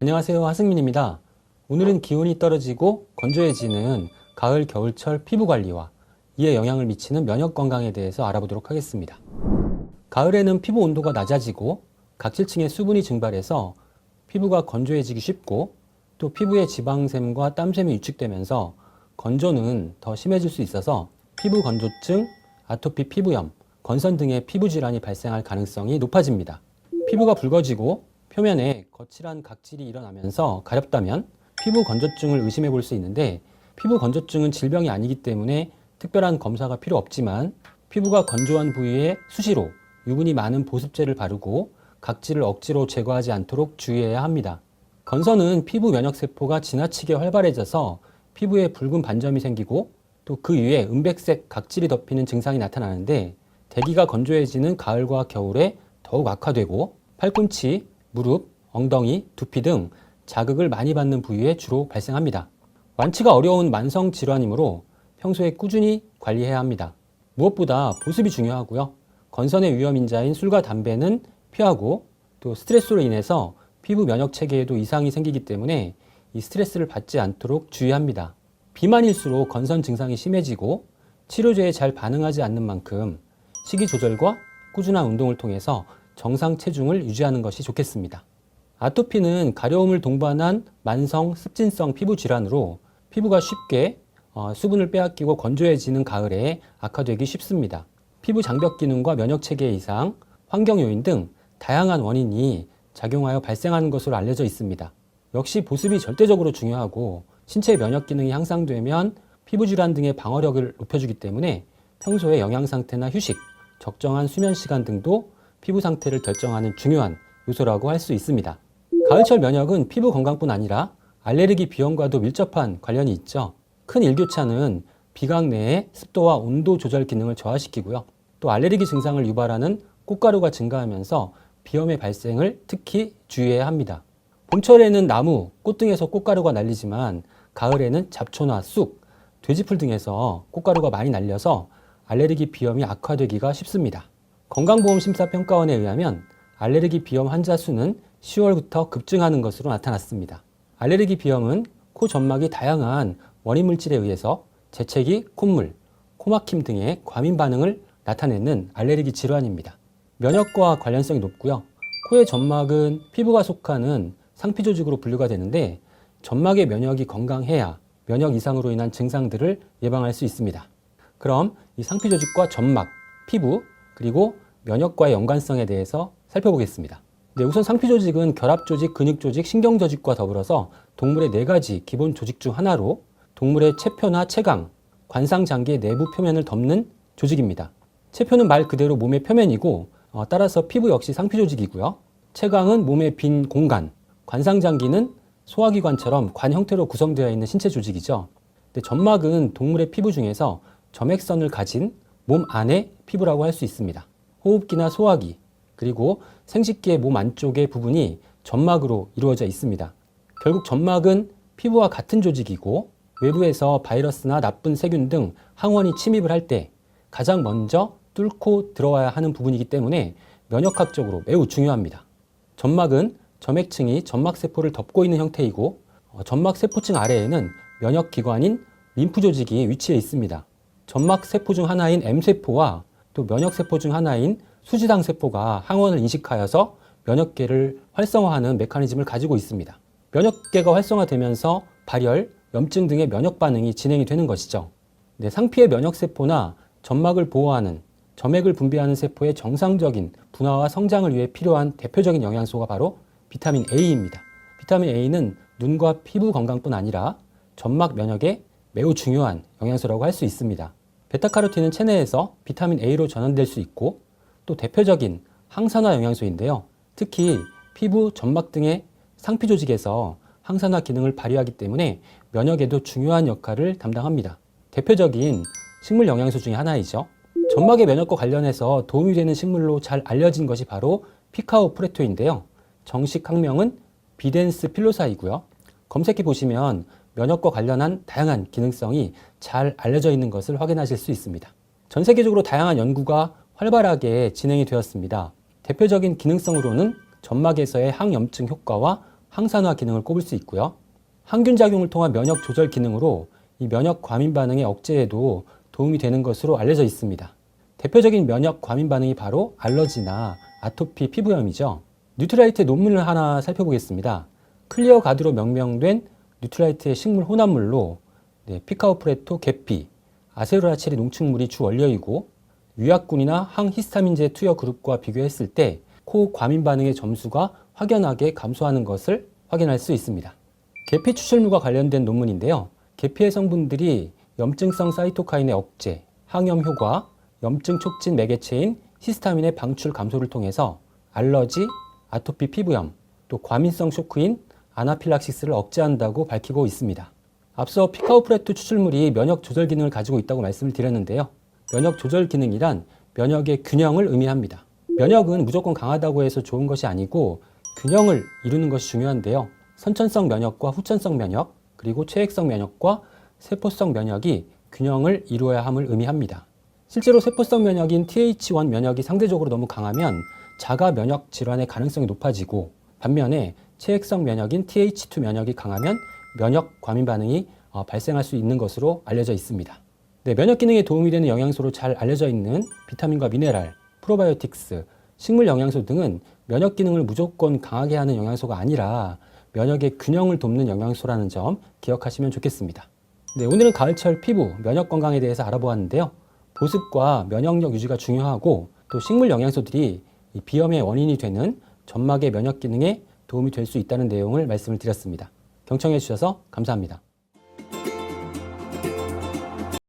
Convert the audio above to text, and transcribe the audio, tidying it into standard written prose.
안녕하세요, 하승민입니다. 오늘은 기온이 떨어지고 건조해지는 가을, 겨울철 피부 관리와 이에 영향을 미치는 면역 건강에 대해서 알아보도록 하겠습니다. 가을에는 피부 온도가 낮아지고 각질층의 수분이 증발해서 피부가 건조해지기 쉽고 또 피부에 지방샘과 땀샘이 유축되면서 건조는 더 심해질 수 있어서 피부 건조증, 아토피 피부염, 건선 등의 피부 질환이 발생할 가능성이 높아집니다. 피부가 붉어지고 표면에 거칠한 각질이 일어나면서 가렵다면 피부 건조증을 의심해 볼 수 있는데, 피부 건조증은 질병이 아니기 때문에 특별한 검사가 필요 없지만 피부가 건조한 부위에 수시로 유분이 많은 보습제를 바르고 각질을 억지로 제거하지 않도록 주의해야 합니다. 건선은 피부 면역세포가 지나치게 활발해져서 피부에 붉은 반점이 생기고 또 그 위에 은백색 각질이 덮이는 증상이 나타나는데, 대기가 건조해지는 가을과 겨울에 더욱 악화되고 팔꿈치, 무릎, 엉덩이, 두피 등 자극을 많이 받는 부위에 주로 발생합니다. 완치가 어려운 만성 질환이므로 평소에 꾸준히 관리해야 합니다. 무엇보다 보습이 중요하고요. 건선의 위험인자인 술과 담배는 피하고, 또 스트레스로 인해서 피부 면역 체계에도 이상이 생기기 때문에 이 스트레스를 받지 않도록 주의합니다. 비만일수록 건선 증상이 심해지고 치료제에 잘 반응하지 않는 만큼 식이 조절과 꾸준한 운동을 통해서 정상 체중을 유지하는 것이 좋겠습니다. 아토피는 가려움을 동반한 만성 습진성 피부 질환으로 피부가 쉽게 수분을 빼앗기고 건조해지는 가을에 악화되기 쉽습니다. 피부 장벽 기능과 면역 체계의 이상, 환경 요인 등 다양한 원인이 작용하여 발생하는 것으로 알려져 있습니다. 역시 보습이 절대적으로 중요하고, 신체 면역 기능이 향상되면 피부 질환 등의 방어력을 높여주기 때문에 평소에 영양 상태나 휴식, 적정한 수면 시간 등도 피부 상태를 결정하는 중요한 요소라고 할 수 있습니다. 가을철 면역은 피부 건강뿐 아니라 알레르기 비염과도 밀접한 관련이 있죠. 큰 일교차는 비각 내의 습도와 온도 조절 기능을 저하시키고요. 또 알레르기 증상을 유발하는 꽃가루가 증가하면서 비염의 발생을 특히 주의해야 합니다. 봄철에는 나무, 꽃 등에서 꽃가루가 날리지만 가을에는 잡초나 쑥, 돼지풀 등에서 꽃가루가 많이 날려서 알레르기 비염이 악화되기가 쉽습니다. 건강보험심사평가원에 의하면 알레르기 비염 환자 수는 10월부터 급증하는 것으로 나타났습니다. 알레르기 비염은 코 점막이 다양한 원인 물질에 의해서 재채기, 콧물, 코막힘 등의 과민 반응을 나타내는 알레르기 질환입니다. 면역과 관련성이 높고요. 코의 점막은 피부가 속하는 상피조직으로 분류가 되는데, 점막의 면역이 건강해야 면역 이상으로 인한 증상들을 예방할 수 있습니다. 그럼 이 상피조직과 점막, 피부, 그리고 면역과의 연관성에 대해서 살펴보겠습니다. 우선 상피조직은 결합조직, 근육조직, 신경조직과 더불어서 동물의 4가지 기본 조직 중 하나로 동물의 체표나 체강, 관상장기의 내부 표면을 덮는 조직입니다. 체표는 말 그대로 몸의 표면이고, 따라서 피부 역시 상피조직이고요. 체강은 몸의 빈 공간, 관상장기는 소화기관처럼 관 형태로 구성되어 있는 신체 조직이죠. 근데 점막은 동물의 피부 중에서 점액선을 가진 몸 안의 피부라고 할 수 있습니다. 호흡기나 소화기, 그리고 생식기의 몸 안쪽의 부분이 점막으로 이루어져 있습니다. 결국 점막은 피부와 같은 조직이고, 외부에서 바이러스나 나쁜 세균 등 항원이 침입을 할 때 가장 먼저 뚫고 들어와야 하는 부분이기 때문에 면역학적으로 매우 중요합니다. 점막은 점액층이 점막세포를 덮고 있는 형태이고, 점막세포층 아래에는 면역기관인 림프조직이 위치해 있습니다. 점막세포 중 하나인 M세포와 또 면역세포 중 하나인 수지상세포가 항원을 인식하여서 면역계를 활성화하는 메커니즘을 가지고 있습니다. 면역계가 활성화되면서 발열, 염증 등의 면역 반응이 진행이 되는 것이죠. 상피의 면역세포나 점막을 보호하는 점액을 분비하는 세포의 정상적인 분화와 성장을 위해 필요한 대표적인 영양소가 바로 비타민 A입니다. 비타민 A는 눈과 피부 건강뿐 아니라 점막 면역에 매우 중요한 영양소라고 할 수 있습니다. 베타카로틴은 체내에서 비타민 A로 전환될 수 있고, 또 대표적인 항산화 영양소인데요. 특히 피부, 점막 등의 상피 조직에서 항산화 기능을 발휘하기 때문에 면역에도 중요한 역할을 담당합니다. 대표적인 식물 영양소 중에 하나이죠. 점막의 면역과 관련해서 도움이 되는 식물로 잘 알려진 것이 바로 피카오 프레토인데요. 정식 학명은 비덴스 필로사이고요. 검색해 보시면 면역과 관련한 다양한 기능성이 잘 알려져 있는 것을 확인하실 수 있습니다. 전 세계적으로 다양한 연구가 활발하게 진행이 되었습니다. 대표적인 기능성으로는 점막에서의 항염증 효과와 항산화 기능을 꼽을 수 있고요. 항균 작용을 통한 면역 조절 기능으로 이 면역 과민 반응의 억제에도 도움이 되는 것으로 알려져 있습니다. 대표적인 면역 과민 반응이 바로 알러지나 아토피 피부염이죠. 뉴트라이트의 논문을 하나 살펴보겠습니다. 클리어 가드로 명명된 뉴트라이트의 식물 혼합물로 피카오프레토 계피, 아세로라체리 농축물이 주 원료이고 유약군이나 항히스타민제 투여 그룹과 비교했을 때 코 과민 반응의 점수가 확연하게 감소하는 것을 확인할 수 있습니다. 계피 추출물과 관련된 논문인데요. 계피의 성분들이 염증성 사이토카인의 억제, 항염 효과, 염증 촉진 매개체인 히스타민의 방출 감소를 통해서 알러지, 아토피 피부염, 또 과민성 쇼크인 아나필락시스를 억제한다고 밝히고 있습니다. 앞서 피카오프레토 추출물이 면역 조절 기능을 가지고 있다고 말씀을 드렸는데요. 면역 조절 기능이란 면역의 균형을 의미합니다. 면역은 무조건 강하다고 해서 좋은 것이 아니고 균형을 이루는 것이 중요한데요. 선천성 면역과 후천성 면역, 그리고 체액성 면역과 세포성 면역이 균형을 이루어야 함을 의미합니다. 실제로 세포성 면역인 TH1 면역이 상대적으로 너무 강하면 자가 면역 질환의 가능성이 높아지고, 반면에 체액성 면역인 TH2 면역이 강하면 면역 과민 반응이 발생할 수 있는 것으로 알려져 있습니다. 면역 기능에 도움이 되는 영양소로 잘 알려져 있는 비타민과 미네랄, 프로바이오틱스, 식물 영양소 등은 면역 기능을 무조건 강하게 하는 영양소가 아니라 면역의 균형을 돕는 영양소라는 점 기억하시면 좋겠습니다. 오늘은 가을철 피부, 면역 건강에 대해서 알아보았는데요. 보습과 면역력 유지가 중요하고 또 식물 영양소들이 이 비염의 원인이 되는 점막의 면역 기능에 도움이 될 수 있다는 내용을 말씀을 드렸습니다. 경청해 주셔서 감사합니다.